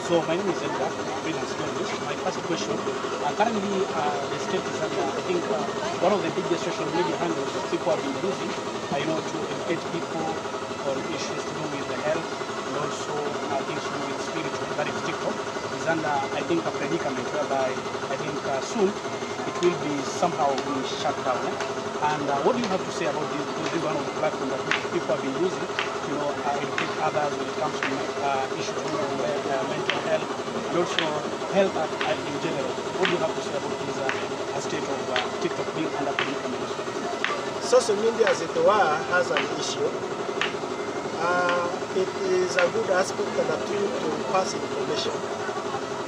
So my name is Edgar, freelance journalist. My first question, currently the state is under, I think, one of the biggest social media handles that people have been using, to educate people on issues to do with the health and also things to do with spiritual. That is TikTok is under, I think, a predicament whereby I think soon it will be somehow being shut down. And what do you have to say about this? Because this is one of the platforms that people have been using to educate others when it comes to issues to do with mental health and also health in general. What do you have to say about this state of TikTok being under predicament? Social media, as it were, has an issue. It is a good aspect and a tool to pass information,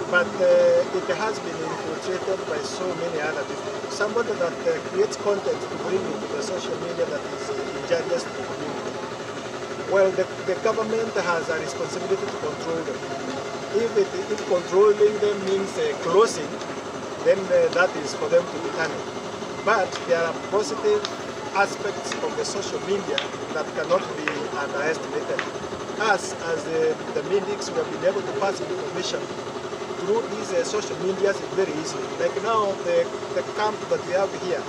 but it has been infiltrated by so many other people. Somebody that creates content to bring into the social media that is injurious to the community. Well, the government has a responsibility to control them. If controlling them means closing, then that is for them to determine. But there are positive aspects of the social media that cannot be underestimated. Us, as the medics, we have been able to pass information through these social medias very easily. Like now, the camp that we have here,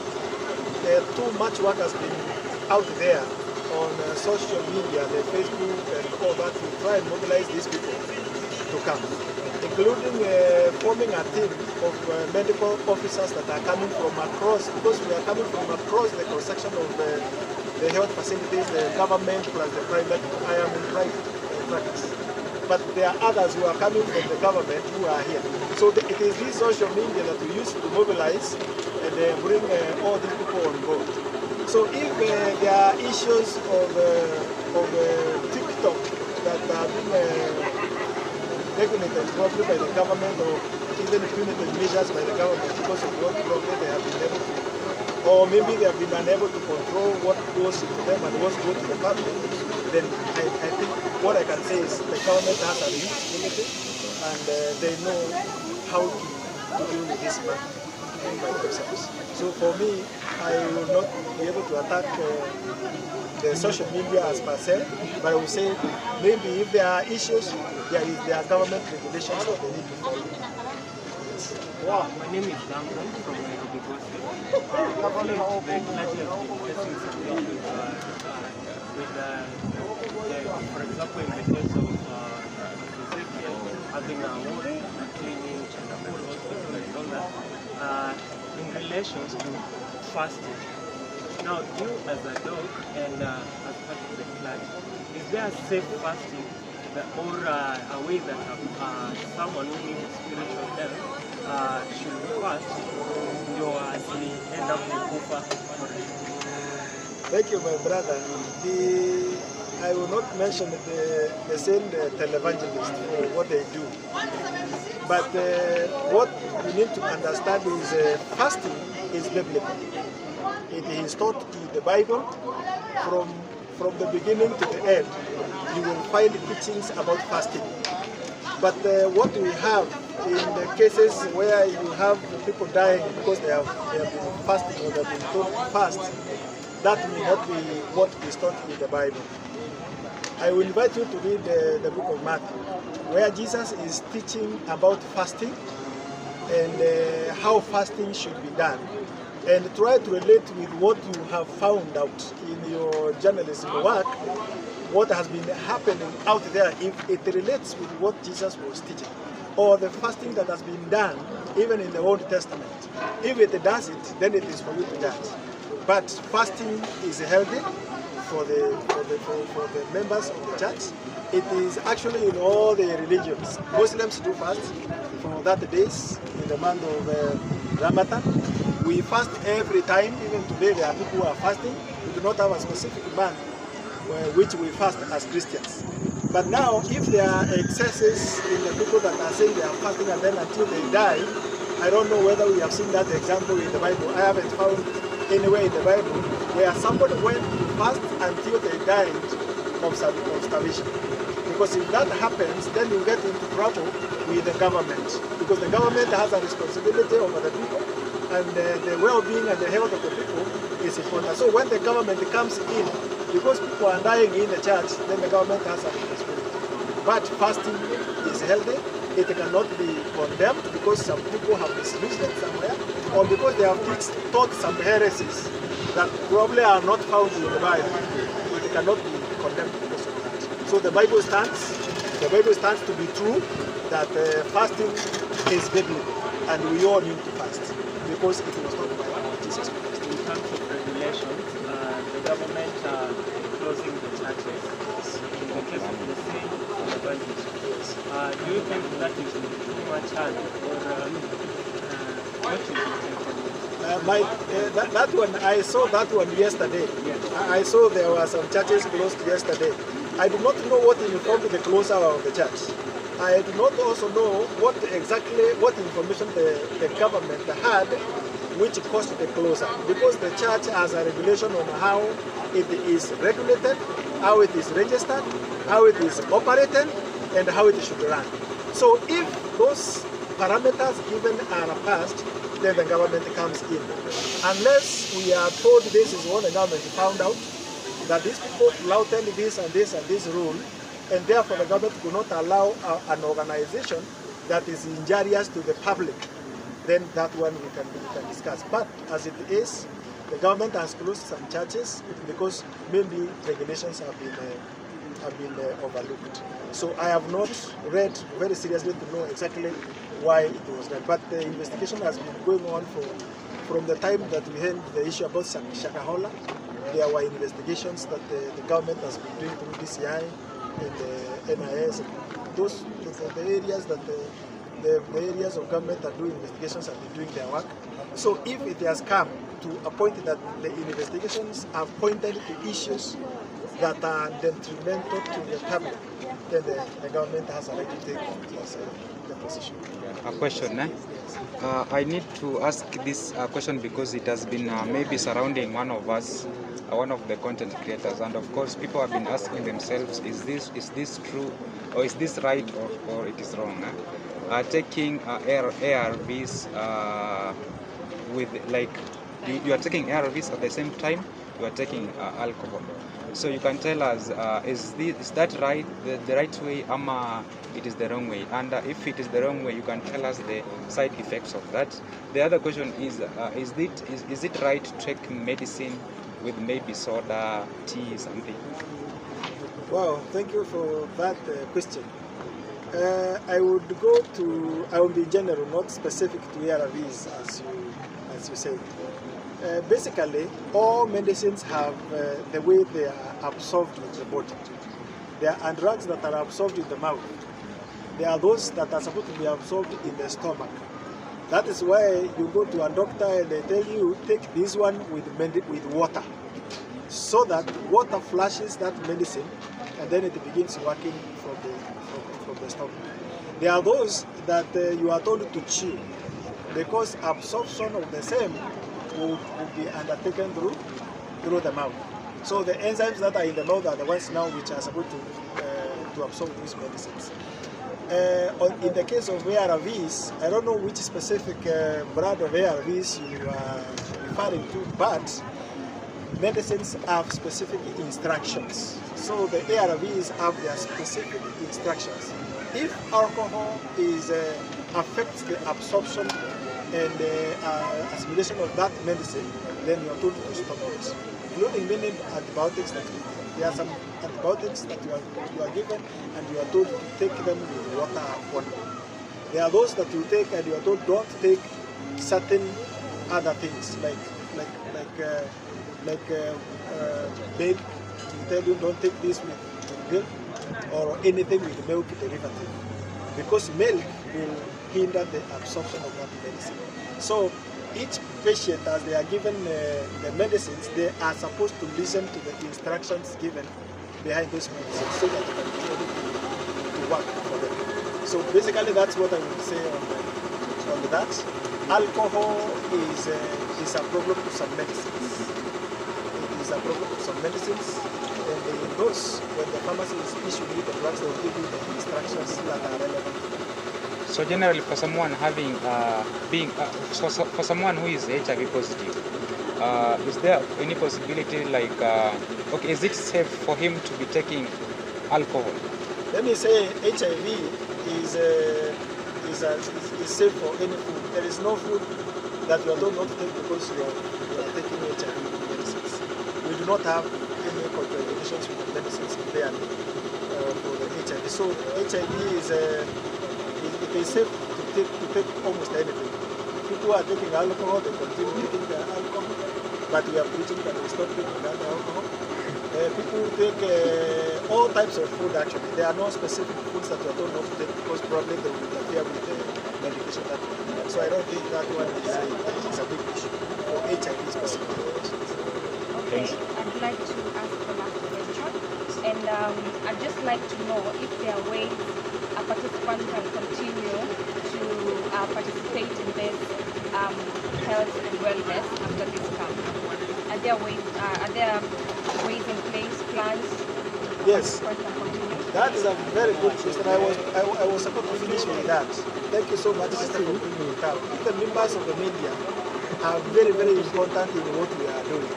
too much work has been out there on social media, the Facebook and all that, to try and mobilize these people to come, including forming a team of medical officers that are coming from across, because we are coming from across the cross-section of the health facilities, the government plus the private. I am in private practice. But there are others who are coming from the government who are here. So it is this social media that we use to mobilize and bring all these people on board. So if there are issues of TikTok that have been regulated probably by the government or even punitive measures by the government because of what probably they have been able to, or maybe they have been unable to control what goes into them and what goes to the public, then I think what I can say is the government has a responsibility and they know how to deal with this matter by themselves. So for me, I will not be able to attack the social media as per se, but I will say maybe if there are issues, there are government regulations that they need to follow. Yes. Wow, my name is Duncan from Nairobi. For example, in the case of Ezekiel, having a wound, cleaning, and a whole hospital and all that, in relation to fasting. Now, you as a dog and as part of the clan, is there a safe fasting or a way that someone who needs spiritual health should fast, as we end up with Kufa? Thank you, my brother. I will not mention the same televangelist for what they do. But what we need to understand is fasting is biblical. It is taught in the Bible from the beginning to the end. You will find teachings about fasting. But what we have in the cases where you have people dying because they have been fasting or they have been told to fast, that may not be what is taught in the Bible. I will invite you to read the book of Matthew, where Jesus is teaching about fasting and how fasting should be done. And try to relate with what you have found out in your journalism work, what has been happening out there, if it relates with what Jesus was teaching, or the fasting that has been done even in the Old Testament. If it does it, then it is for you to judge. But fasting is healthy for the members of the church. It is actually in all the religions. Muslims do fast for 30 days in the month of Ramadan. We fast every time. Even today there are people who are fasting. We do not have a specific month which we fast as Christians. But now, if there are excesses in the people that are saying they are fasting and then until they die, I don't know whether we have seen that example in the Bible. I haven't found anywhere in the Bible where somebody went to fast until they died of starvation. Because if that happens, then you get into trouble with the government. Because the government has a responsibility over the people, and the well-being and the health of the people is important. So when the government comes in, because people are dying in the church, then the government has a responsibility. But fasting is healthy, it cannot be condemned because some people have misused it somewhere, or because they have taught some heresies that probably are not found in the Bible. It cannot be condemned because of that. So the Bible stands to be true that fasting is biblical, and we all need to fast because it was not by Jesus Christ. In terms of regulations, the government are closing the churches. In the case of the same evangelism, do you think that is too much hard, or what is it? That one, I saw that one yesterday. Yes. I saw there were some churches closed yesterday. I do not know what informed the closure of the church. I do not also know what information the government had which caused the closure, because the church has a regulation on how it is regulated, how it is registered, how it is operated, and how it should run. So if those parameters given are passed, then the government comes in. Unless we are told this is what the government found out, that these people flouted this and this and this rule, and therefore the government could not allow an organization that is injurious to the public, then that one we can discuss. But as it is, the government has closed some churches because maybe regulations have been overlooked. So I have not read very seriously to know exactly why it was done. But the investigation has been going on from the time that we had the issue about Shakahola. There were investigations that the government has been doing through DCI and the NIS. Those are the areas that the areas of government that do investigations have been doing their work. So if it has come to a point that the investigations have pointed to issues that are detrimental to the public, then the government has a right to take the position. A question, eh? I need to ask this question because it has been maybe surrounding one of us, one of the content creators, and of course people have been asking themselves, is this true, or is this right, or it is wrong? Taking ARVs with, like, you are taking ARVs at the same time you are taking alcohol. So you can tell us, is that right, the right way, or it is the wrong way? And if it is the wrong way, you can tell us the side effects of that. The other question is it right to take medicine with maybe soda, tea, something? Wow, thank you for that question. I will be general, not specific to ARVs as you said. Basically, all medicines have the way they are absorbed in the body. There are drugs that are absorbed in the mouth. There are those that are supposed to be absorbed in the stomach. That is why you go to a doctor and they tell you, take this one with water, so that water flushes that medicine and then it begins working from the stomach. There are those that you are told to chew, because absorption of the same will be undertaken through the mouth. So the enzymes that are in the mouth are the ones now which are supposed to absorb these medicines. In the case of ARVs, I don't know which specific brand of ARVs you are referring to, but medicines have specific instructions. So the ARVs have their specific instructions. If alcohol affects the absorption and assimilation of that medicine, then you are told to stop it. Including many antibiotics that there are some antibiotics that you are given and you are told to take them with water only. There are those that you take and you are told don't take certain other things like milk. You tell you don't take this with milk or anything with milk derivative, because milk will hinder the absorption of that medicine. So each patient, as they are given the medicines, they are supposed to listen to the instructions given behind those medicines so that it can be able to work for them. So basically that's what I would say on that. Alcohol is a problem to some medicines. It is a problem to some medicines, and those, when the pharmacy is issuing you the drugs, they will give you the instructions that are relevant. So generally, for someone having for someone who is HIV positive, is there any possibility, like, okay, is it safe for him to be taking alcohol? Let me say HIV is is safe for any food. There is no food that you are told not to take because you are taking HIV medicines. We do not have any contraindications with the medicines there for the HIV. So HIV it is safe to take almost anything. People are taking alcohol, they continue taking their alcohol, but we are preaching that they stop taking that alcohol. People take all types of food actually. There are no specific foods that you are told not to take because probably they will interfere with the medication that we have. So I don't think that one is a big issue for HIV specifically. Okay, I'd like to ask the last question, and I'd just like to know if there are ways a participant can continue to participate in this health and wellness after this camp. Are there ways in place, plans? Yes, that is a very good question. I was supposed to finish with that. Thank you so much, Sister, for bringing it up. The members of the media are very, very important in what we are doing.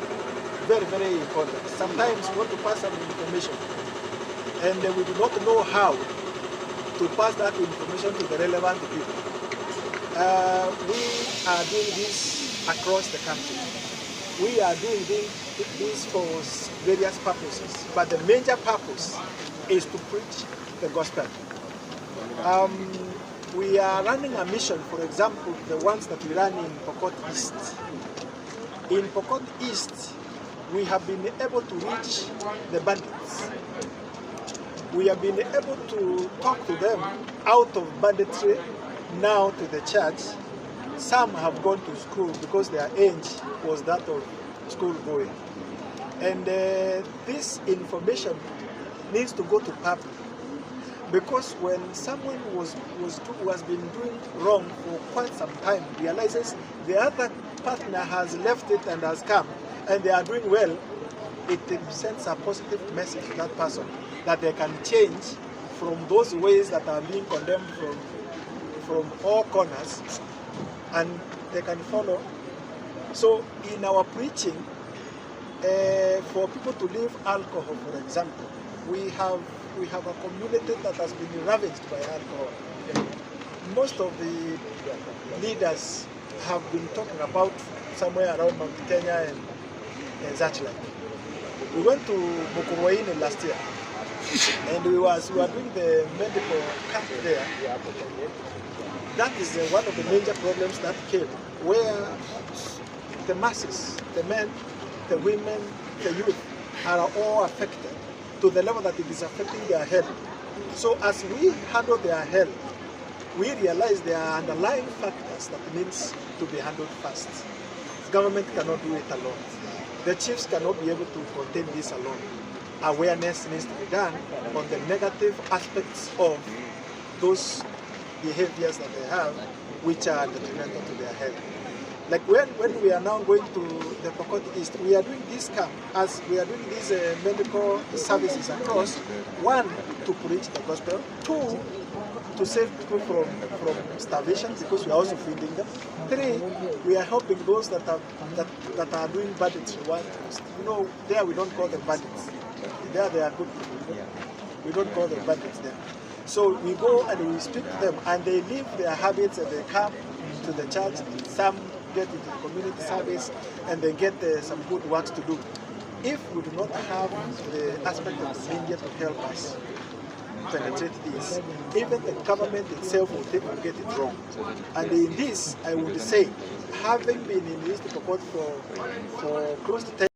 Very, very important. Sometimes we want to pass some information and we do not know how to pass that information to the relevant people. We are doing this across the country. We are doing this for various purposes, but the major purpose is to preach the gospel. We are running a mission, for example, the ones that we run in Pokot East. In Pokot East, we have been able to reach the bandits. We have been able to talk to them out of banditry now to the church. Some have gone to school because their age was that of school going. And this information needs to go to public, because when someone who has been doing wrong for quite some time realizes the other partner has left it and has come and they are doing well, it sends a positive message to that person that they can change from those ways that are being condemned from all corners, and they can follow. So in our preaching, for people to leave alcohol, for example, we have a community that has been ravaged by alcohol. Most of the leaders have been talking about somewhere around Mount Kenya and such like. We went to Mukurwaini last year, and we were doing the medical camp there. That is one of the major problems that came, where the masses, the men, the women, the youth are all affected to the level that it is affecting their health. So as we handle their health, we realize there are underlying factors that needs to be handled first. Government cannot do it alone. The chiefs cannot be able to contain this alone. Awareness needs to be done on the negative aspects of those behaviors that they have, which are detrimental to their health. Like when we are now going to the Pokot East, we are doing this camp, as we are doing these medical services across. One, to preach the gospel. Two, to save people from starvation, because we are also feeding them. Three, we are helping those that are doing bandits. You know, there we don't call them bandits. There they are good people. We don't call them bandits there. So we go and we speak to them, and they leave their habits and they come to the church. Some get into the community service, and they get some good works to do. If we do not have the aspect of the media to help us penetrate this, even the government itself will get it wrong. And in this, I would say, having been in East Pokot for close to 10